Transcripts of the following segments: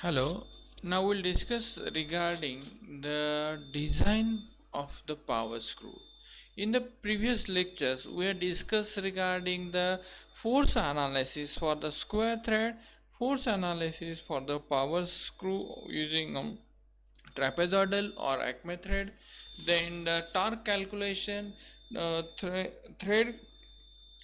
Hello, now we'll discuss regarding the design of the power screw. In the previous lectures, we had discussed regarding the force analysis for the square thread, force analysis for the power screw using trapezoidal or Acme thread, then the torque calculation, thread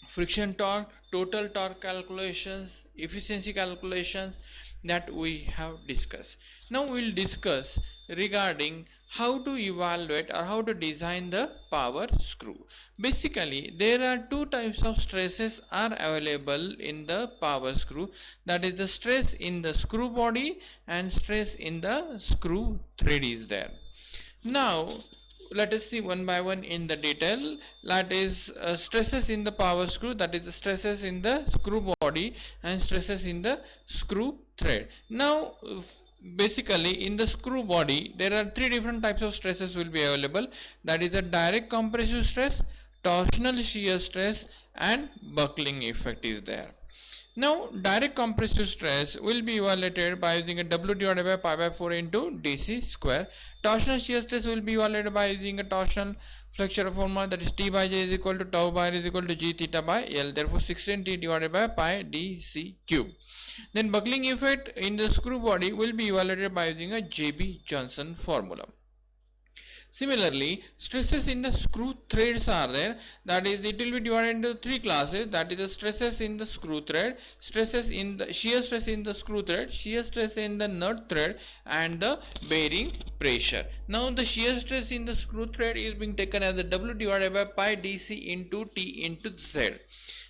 friction torque, total torque calculations, efficiency calculations that we have discussed. Now we will discuss regarding how to evaluate or how to design the power screw. Basically, there are two types of stresses are available in the power screw, that is the stress in the screw body and stress in the screw thread is there. Now let us see one by one in the detail. That is stresses in the power screw, that is the stresses in the screw body and stresses in the screw thread. Now basically in the screw body there are three different types of stresses will be available, that is the direct compressive stress, torsional shear stress and buckling effect is there. Now direct compressive stress will be evaluated by using a W divided by pi by 4 into dc square. Torsional shear stress will be evaluated by using a torsional flexure formula, that is T by J is equal to tau bar is equal to G theta by L, therefore 16T divided by pi dc cube. Then buckling effect in the screw body will be evaluated by using a JB Johnson formula. Similarly, stresses in the screw threads are there, that is it will be divided into three classes, that is the stresses in the screw thread, stresses in the shear stress in the screw thread, shear stress in the nut thread and the bearing pressure. Now the shear stress in the screw thread is being taken as the W divided by pi dc into T into Z,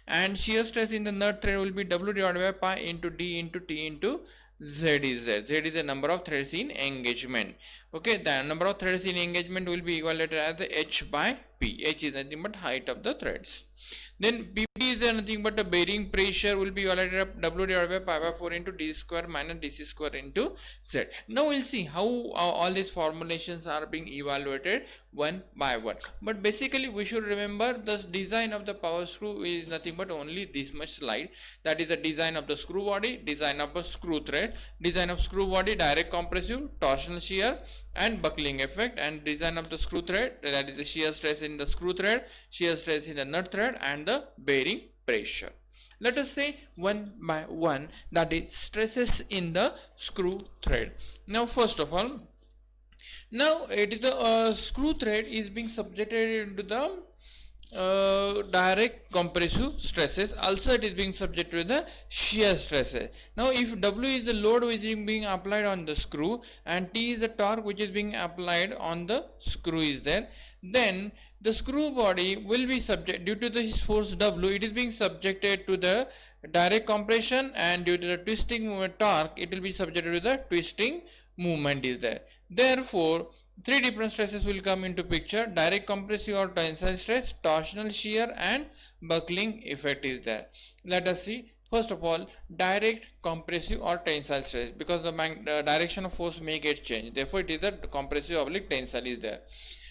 and shear stress in the nut thread will be W divided by pi into D into T into Z is Z. Z is the number of threads in engagement. Okay, the number of threads in engagement will be evaluated as the H by P. H is nothing but height of the threads. Then PP is nothing but the bearing pressure will be evaluated at W divided by pi by 4 into D square minus DC square into Z. Now we'll see how all these formulations are being evaluated one by one. But basically we should remember the design of the power screw is nothing but only this much slide. That is the design of the screw body, design of a screw thread, design of screw body, direct compressive, torsional shear and buckling effect, and design of the screw thread, that is the shear stress in the screw thread, shear stress in the nut thread and the bearing pressure. Let us say one by one, that is stresses in the screw thread. Now first of all, now it is the screw thread is being subjected into the direct compressive stresses, also it is being subjected to the shear stresses. Now if W is the load which is being applied on the screw and T is the torque which is being applied on the screw is there, then the screw body will be subject, due to this force W, it is being subjected to the direct compression, and due to the twisting movement torque it will be subjected to the twisting movement is there. Therefore three different stresses will come into picture: direct compressive or tensile stress, torsional shear and buckling effect is there. Let us see. First of all, direct compressive or tensile stress, because the direction of force may get changed, therefore it is the compressive oblique tensile is there.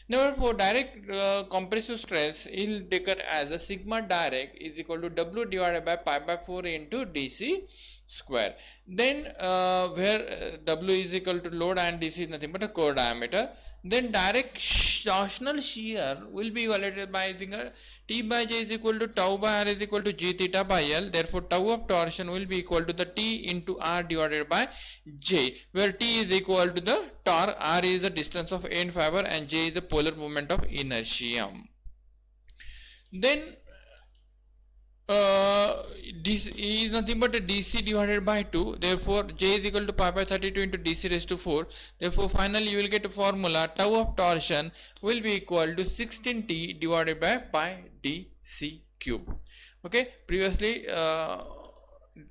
Therefore direct compressive stress is taken as a sigma direct is equal to W divided by pi by 4 into DC square. Then where W is equal to load and DC is nothing but a core diameter, then direct torsional shear will be evaluated by using a T by J is equal to tau by R is equal to G theta by L, therefore tau of torsion will be equal to the T into R divided by J, where T is equal to the torque, R is the distance of end fiber and J is the polar moment of inertia. Then this is nothing but a DC divided by 2, therefore J is equal to pi by 32 into DC raised to 4, therefore finally you will get a formula tau of torsion will be equal to 16T divided by pi DC cube. Okay, previously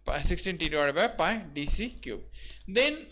16T divided by pi DC cube. Then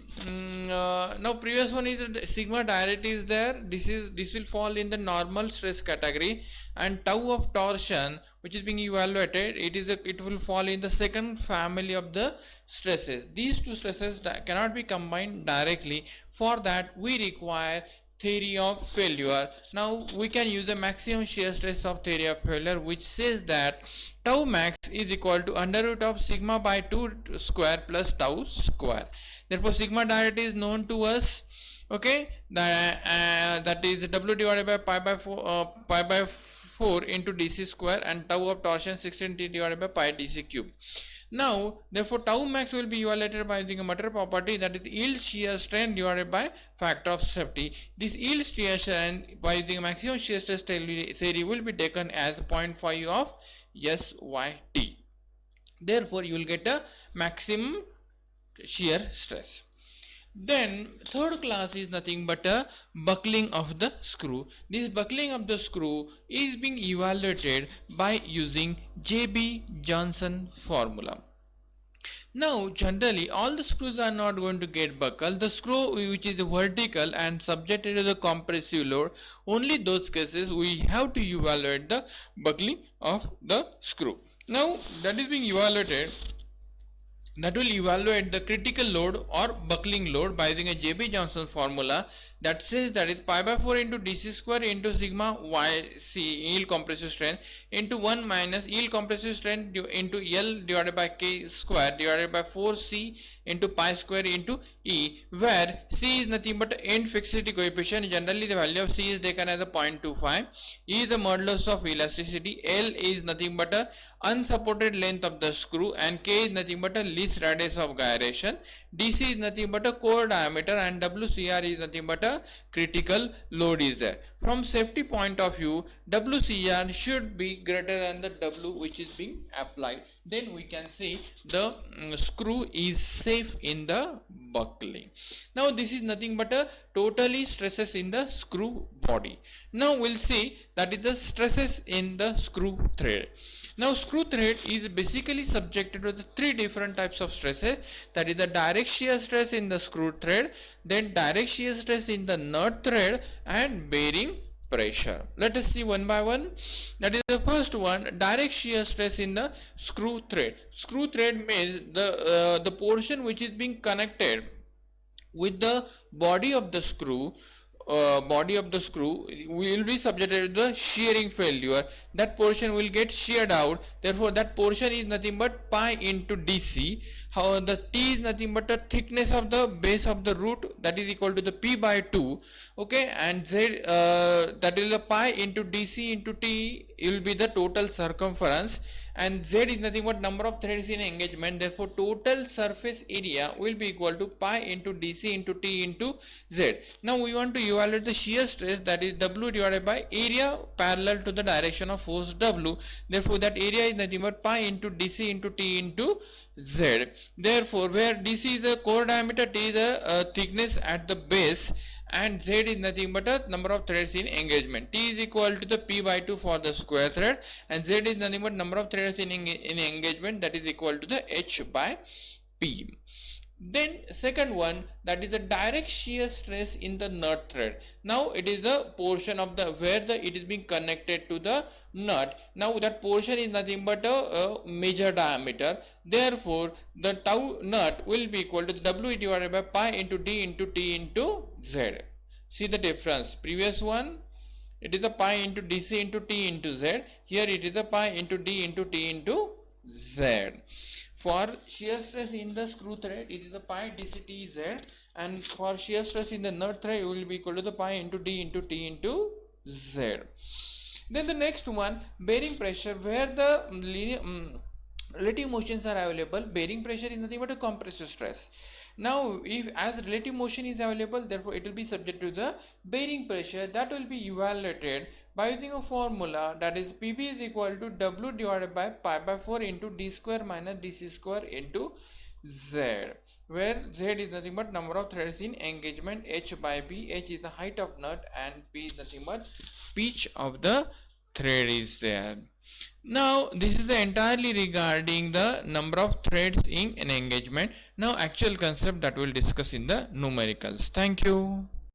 now previous one is sigma direct is there, this will fall in the normal stress category, and tau of torsion which is being evaluated, it will fall in the second family of the stresses. These two stresses cannot be combined directly. For that we require theory of failure. Now we can use the maximum shear stress of theory of failure, which says that tau max is equal to under root of sigma by 2 square plus tau square. Therefore sigma direct is known to us. Okay, that is W divided by pi by 4 into dc square, and tau of torsion 16t divided by pi dc cube. Now therefore tau max will be evaluated by using a Mutter property, that is yield shear strength divided by factor of safety. This yield shear strength by using maximum shear stress theory will be taken as 0.5 of SYT. Therefore you will get a maximum shear stress. Then third class is nothing but a buckling of the screw. This buckling of the screw is being evaluated by using JB Johnson formula. Now generally all the screws are not going to get buckled. The screw which is vertical and subjected to the compressive load, only those cases we have to evaluate the buckling of the screw. Now that is being evaluated, that will evaluate the critical load or buckling load by using a JB Johnson formula, that says that is pi by 4 into dc square into sigma yc yield compressive strength into 1 minus yield compressive strength into L divided by K square divided by 4c into pi square into E, where C is nothing but end fixity coefficient. Generally the value of C is taken as a 0.25. E is the modulus of elasticity. L is nothing but a unsupported length of the screw, and K is nothing but a least radius of gyration. DC is nothing but a core diameter, and WCR is nothing but a critical load is there. From safety point of view, WCR should be greater than the W which is being applied. Then we can say the screw is safe in the buckling. Now this is nothing but a totally stresses in the screw body. Now we'll see that is the stresses in the screw thread. Now screw thread is basically subjected to the three different types of stresses, that is the direct shear stress in the screw thread, then direct shear stress in the nut thread, and bearing pressure. Let us see one by one. That is the first one, direct shear stress in the screw thread. Screw thread means the portion which is being connected with the body of the screw. Will be subjected to the shearing failure. That portion will get sheared out. Therefore that portion is nothing but pi into dc. How the T is nothing but the thickness of the base of the root, that is equal to the P by 2. Okay, and Z that is the pi into dc into T will be the total circumference, and Z is nothing but number of threads in engagement. Therefore total surface area will be equal to pi into dc into T into Z. Now we want to evaluate the shear stress, that is W divided by area parallel to the direction of force W. Therefore that area is nothing but pi into dc into T into Z. Therefore where dc is the core diameter, T is the thickness at the base, and Z is nothing but a number of threads in engagement. T is equal to the P by 2 for the square thread, and Z is nothing but number of threads in engagement, that is equal to the H by P. Then second one, that is the direct shear stress in the nut thread. Now it is the portion of the where it is being connected to the nut. Now that portion is nothing but a major diameter. Therefore the tau nut will be equal to W divided by pi into D into T into Z. See the difference. Previous one, it is the pi into dc into T into Z. Here it is the pi into D into T into Z. For shear stress in the screw thread, it is the pi dc T Z, and for shear stress in the nut thread, it will be equal to the pi into D into T into Z. Then the next one, bearing pressure, where the relative motions are available. Bearing pressure is nothing but a compressive stress. Now if as relative motion is available, therefore it will be subject to the bearing pressure, that will be evaluated by using a formula, that is Pb is equal to W divided by pi by 4 into D square minus dc square into Z, where Z is nothing but number of threads in engagement, H by P. H is the height of nut, and P is nothing but pitch of the thread is there. Now this is entirely regarding the number of threads in an engagement. Now actual concept that we'll discuss in the numericals. Thank you.